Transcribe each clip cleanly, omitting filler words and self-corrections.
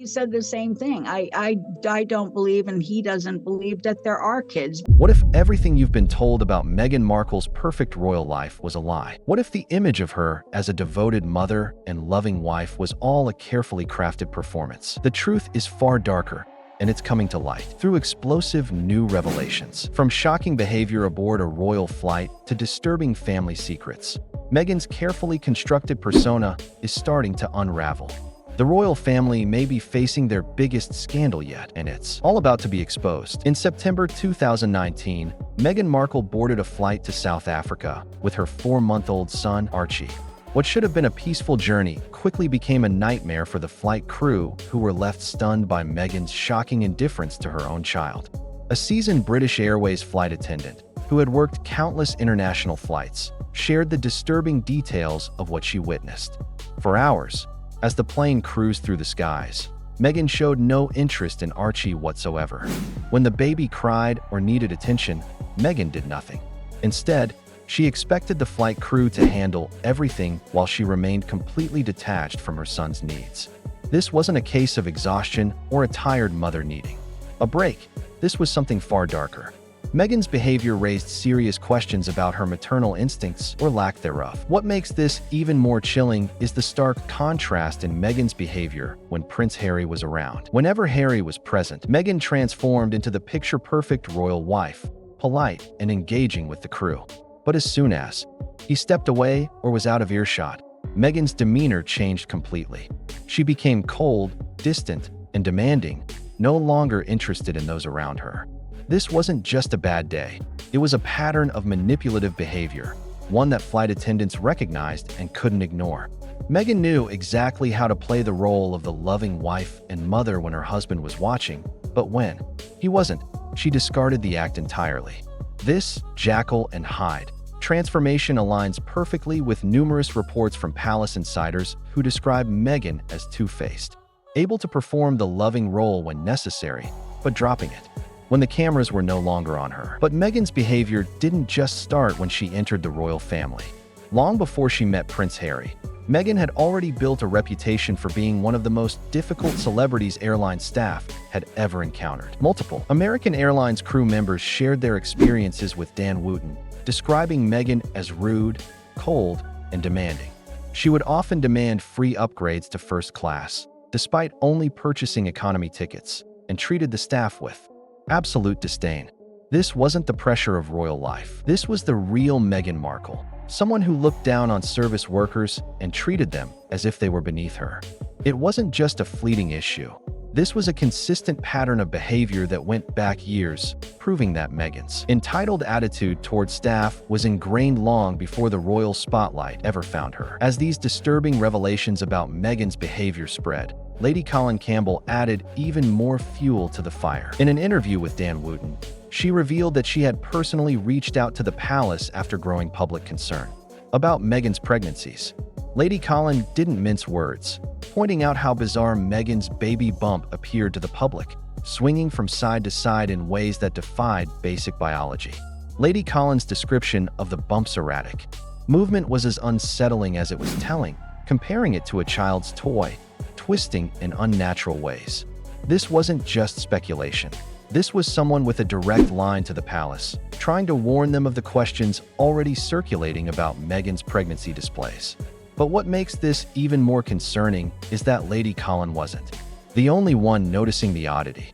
He said the same thing. I don't believe, and he doesn't believe that there are kids. What if everything you've been told about Meghan Markle's perfect royal life was a lie? What if the image of her as a devoted mother and loving wife was all a carefully crafted performance? The truth is far darker, and it's coming to light through explosive new revelations. From shocking behavior aboard a royal flight to disturbing family secrets, Meghan's carefully constructed persona is starting to unravel. The royal family may be facing their biggest scandal yet, and it's all about to be exposed. In September 2019, Meghan Markle boarded a flight to South Africa with her 4-month-old son, Archie. What should have been a peaceful journey quickly became a nightmare for the flight crew, who were left stunned by Meghan's shocking indifference to her own child. A seasoned British Airways flight attendant, who had worked countless international flights, shared the disturbing details of what she witnessed. For hours, as the plane cruised through the skies, Meghan showed no interest in Archie whatsoever. When the baby cried or needed attention, Meghan did nothing. Instead, she expected the flight crew to handle everything while she remained completely detached from her son's needs. This wasn't a case of exhaustion or a tired mother needing a break. This was something far darker. Meghan's behavior raised serious questions about her maternal instincts or lack thereof. What makes this even more chilling is the stark contrast in Meghan's behavior when Prince Harry was around. Whenever Harry was present, Meghan transformed into the picture-perfect royal wife, polite and engaging with the crew. But as soon as he stepped away or was out of earshot, Meghan's demeanor changed completely. She became cold, distant, and demanding, no longer interested in those around her. This wasn't just a bad day. It was a pattern of manipulative behavior, one that flight attendants recognized and couldn't ignore. Meghan knew exactly how to play the role of the loving wife and mother when her husband was watching, but when he wasn't, she discarded the act entirely. This Jekyll and Hyde transformation aligns perfectly with numerous reports from palace insiders who describe Meghan as two-faced, able to perform the loving role when necessary, but dropping it when the cameras were no longer on her. But Meghan's behavior didn't just start when she entered the royal family. Long before she met Prince Harry, Meghan had already built a reputation for being one of the most difficult celebrities airline staff had ever encountered. Multiple American Airlines crew members shared their experiences with Dan Wooten, describing Meghan as rude, cold, and demanding. She would often demand free upgrades to first class, despite only purchasing economy tickets, and treated the staff with absolute disdain. This wasn't the pressure of royal life. This was the real Meghan Markle, someone who looked down on service workers and treated them as if they were beneath her. It wasn't just a fleeting issue. This was a consistent pattern of behavior that went back years, proving that Meghan's entitled attitude toward staff was ingrained long before the royal spotlight ever found her. As these disturbing revelations about Meghan's behavior spread, Lady Colin Campbell added even more fuel to the fire. In an interview with Dan Wooten, she revealed that she had personally reached out to the palace after growing public concern about Meghan's pregnancies. Lady Colin didn't mince words, pointing out how bizarre Meghan's baby bump appeared to the public, swinging from side to side in ways that defied basic biology. Lady Colin's description of the bump's erratic movement was as unsettling as it was telling, comparing it to a child's toy, twisting in unnatural ways. This wasn't just speculation. This was someone with a direct line to the palace, trying to warn them of the questions already circulating about Meghan's pregnancy displays. But what makes this even more concerning is that Lady Colin wasn't the only one noticing the oddity.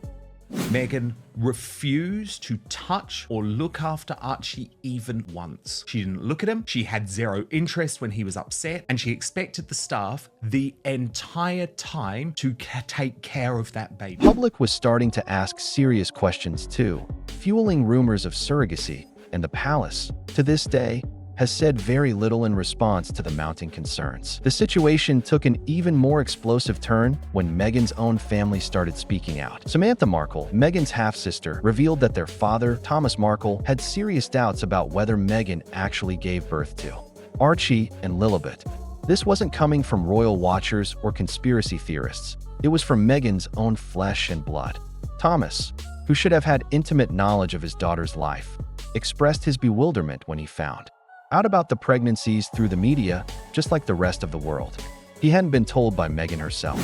Meghan refused to touch or look after Archie even once. She didn't look at him, she had zero interest when he was upset, and she expected the staff the entire time to take care of that baby. The public was starting to ask serious questions too, fueling rumors of surrogacy, and the palace, to this day, has said very little in response to the mounting concerns. The situation took an even more explosive turn when Meghan's own family started speaking out. Samantha Markle, Meghan's half-sister, revealed that their father, Thomas Markle, had serious doubts about whether Meghan actually gave birth to Archie and Lilibet. This wasn't coming from royal watchers or conspiracy theorists. It was from Meghan's own flesh and blood. Thomas, who should have had intimate knowledge of his daughter's life, expressed his bewilderment when he found out about the pregnancies through the media, just like the rest of the world. He hadn't been told by Meghan herself.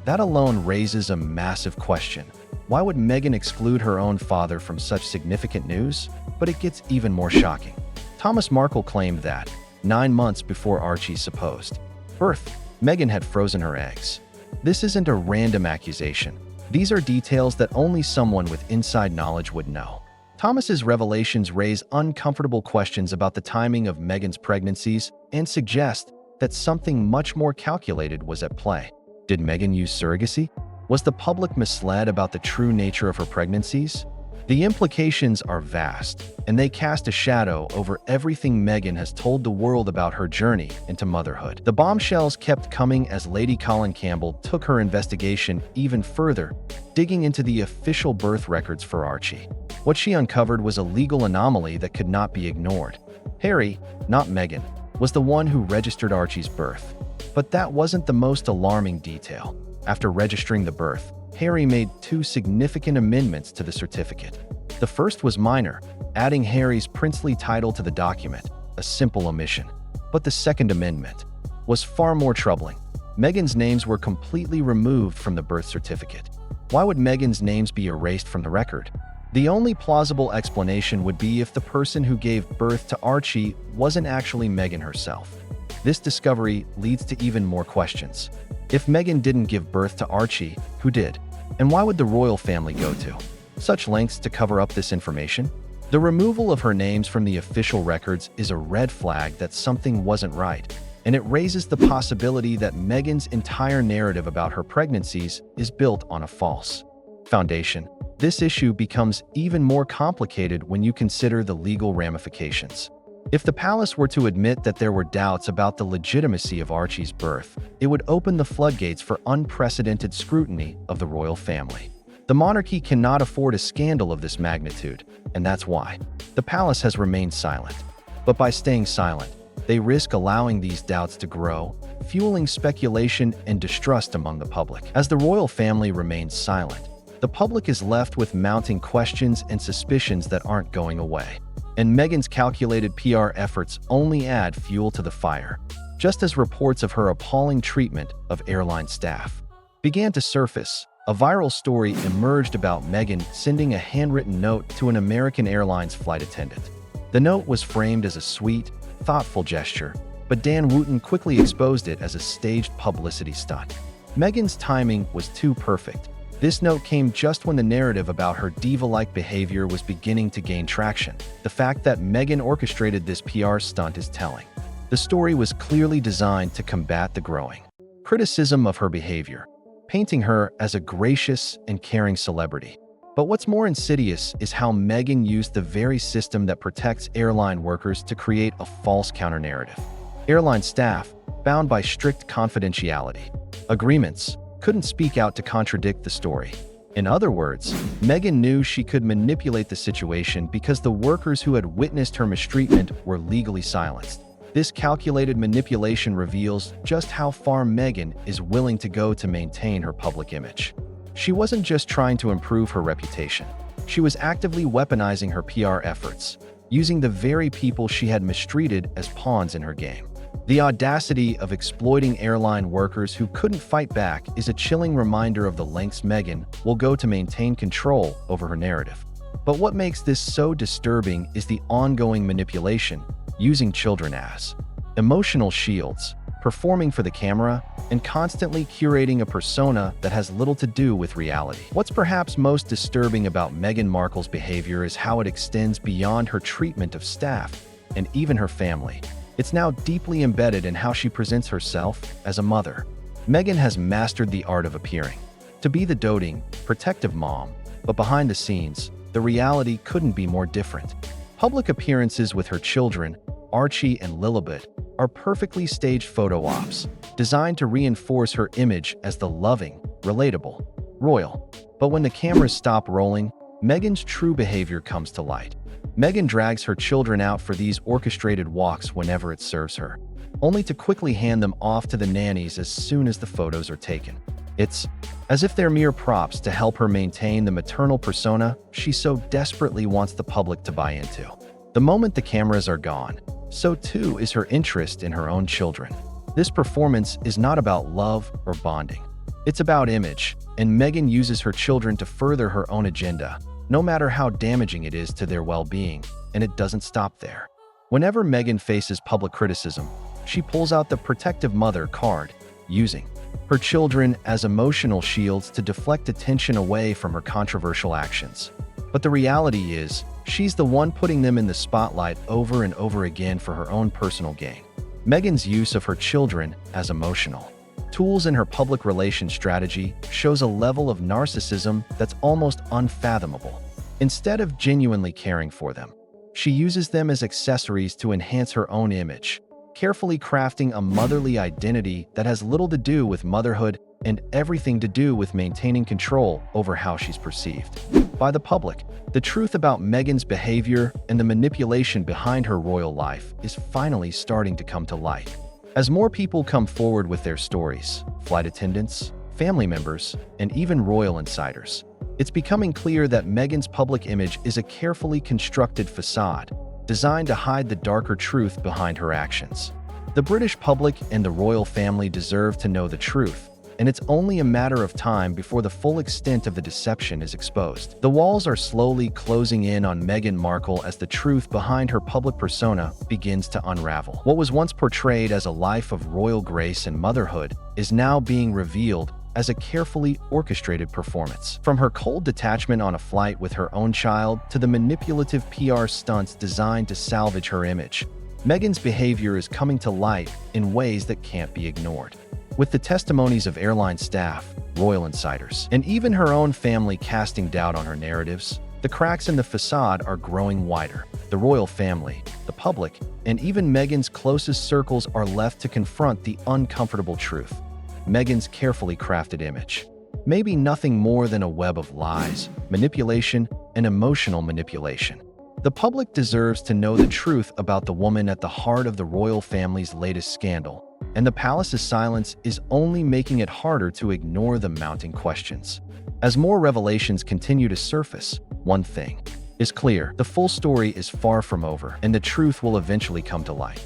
That alone raises a massive question. Why would Meghan exclude her own father from such significant news? But it gets even more shocking. Thomas Markle claimed that, 9 months before Archie's supposed birth, Meghan had frozen her eggs. This isn't a random accusation. These are details that only someone with inside knowledge would know. Thomas's revelations raise uncomfortable questions about the timing of Meghan's pregnancies and suggest that something much more calculated was at play. Did Meghan use surrogacy? Was the public misled about the true nature of her pregnancies? The implications are vast, and they cast a shadow over everything Meghan has told the world about her journey into motherhood. The bombshells kept coming as Lady Colin Campbell took her investigation even further, digging into the official birth records for Archie. What she uncovered was a legal anomaly that could not be ignored. Harry, not Meghan, was the one who registered Archie's birth. But that wasn't the most alarming detail. After registering the birth, Harry made 2 significant amendments to the certificate. The first was minor, adding Harry's princely title to the document, a simple omission. But the second amendment was far more troubling. Meghan's names were completely removed from the birth certificate. Why would Meghan's names be erased from the record? The only plausible explanation would be if the person who gave birth to Archie wasn't actually Meghan herself. This discovery leads to even more questions. If Meghan didn't give birth to Archie, who did? And why would the royal family go to such lengths to cover up this information? The removal of her names from the official records is a red flag that something wasn't right, and it raises the possibility that Meghan's entire narrative about her pregnancies is built on a false foundation. This issue becomes even more complicated when you consider the legal ramifications. If the palace were to admit that there were doubts about the legitimacy of Archie's birth, it would open the floodgates for unprecedented scrutiny of the royal family. The monarchy cannot afford a scandal of this magnitude, and that's why the palace has remained silent. But by staying silent, they risk allowing these doubts to grow, fueling speculation and distrust among the public. As the royal family remains silent, the public is left with mounting questions and suspicions that aren't going away. And Meghan's calculated PR efforts only add fuel to the fire, just as reports of her appalling treatment of airline staff began to surface. A viral story emerged about Meghan sending a handwritten note to an American Airlines flight attendant. The note was framed as a sweet, thoughtful gesture, but Dan Wooten quickly exposed it as a staged publicity stunt. Meghan's timing was too perfect. This note came just when the narrative about her diva-like behavior was beginning to gain traction. The fact that Meghan orchestrated this PR stunt is telling. The story was clearly designed to combat the growing criticism of her behavior, painting her as a gracious and caring celebrity. But what's more insidious is how Meghan used the very system that protects airline workers to create a false counter-narrative. Airline staff, bound by strict confidentiality agreements, couldn't speak out to contradict the story. In other words, Meghan knew she could manipulate the situation because the workers who had witnessed her mistreatment were legally silenced. This calculated manipulation reveals just how far Meghan is willing to go to maintain her public image. She wasn't just trying to improve her reputation. She was actively weaponizing her PR efforts, using the very people she had mistreated as pawns in her game. The audacity of exploiting airline workers who couldn't fight back is a chilling reminder of the lengths Meghan will go to maintain control over her narrative. But what makes this so disturbing is the ongoing manipulation, using children as emotional shields, performing for the camera, and constantly curating a persona that has little to do with reality. What's perhaps most disturbing about Meghan Markle's behavior is how it extends beyond her treatment of staff and even her family. It's now deeply embedded in how she presents herself as a mother. Meghan has mastered the art of appearing to be the doting, protective mom, but behind the scenes, the reality couldn't be more different. Public appearances with her children, Archie and Lilibet, are perfectly staged photo ops, designed to reinforce her image as the loving, relatable, royal. But when the cameras stop rolling, Meghan's true behavior comes to light. Meghan drags her children out for these orchestrated walks whenever it serves her, only to quickly hand them off to the nannies as soon as the photos are taken. It's as if they're mere props to help her maintain the maternal persona she so desperately wants the public to buy into. The moment the cameras are gone, so too is her interest in her own children. This performance is not about love or bonding. It's about image, and Meghan uses her children to further her own agenda, no matter how damaging it is to their well-being, and it doesn't stop there. Whenever Meghan faces public criticism, she pulls out the protective mother card, using her children as emotional shields to deflect attention away from her controversial actions. But the reality is, she's the one putting them in the spotlight over and over again for her own personal gain. Meghan's use of her children as emotional tools in her public relations strategy shows a level of narcissism that's almost unfathomable. Instead of genuinely caring for them, she uses them as accessories to enhance her own image, carefully crafting a motherly identity that has little to do with motherhood and everything to do with maintaining control over how she's perceived by the public. The truth about Meghan's behavior and the manipulation behind her royal life is finally starting to come to light. As more people come forward with their stories, flight attendants, family members, and even royal insiders, it's becoming clear that Meghan's public image is a carefully constructed facade designed to hide the darker truth behind her actions. The British public and the royal family deserve to know the truth, and it's only a matter of time before the full extent of the deception is exposed. The walls are slowly closing in on Meghan Markle as the truth behind her public persona begins to unravel. What was once portrayed as a life of royal grace and motherhood is now being revealed as a carefully orchestrated performance. From her cold detachment on a flight with her own child to the manipulative PR stunts designed to salvage her image, Meghan's behavior is coming to light in ways that can't be ignored. With the testimonies of airline staff, royal insiders, and even her own family casting doubt on her narratives, the cracks in the facade are growing wider. The royal family, the public, and even Meghan's closest circles are left to confront the uncomfortable truth. Meghan's carefully crafted image may be nothing more than a web of lies, manipulation, and emotional manipulation. The public deserves to know the truth about the woman at the heart of the royal family's latest scandal, and the palace's silence is only making it harder to ignore the mounting questions. As more revelations continue to surface, one thing is clear: the full story is far from over, and the truth will eventually come to light.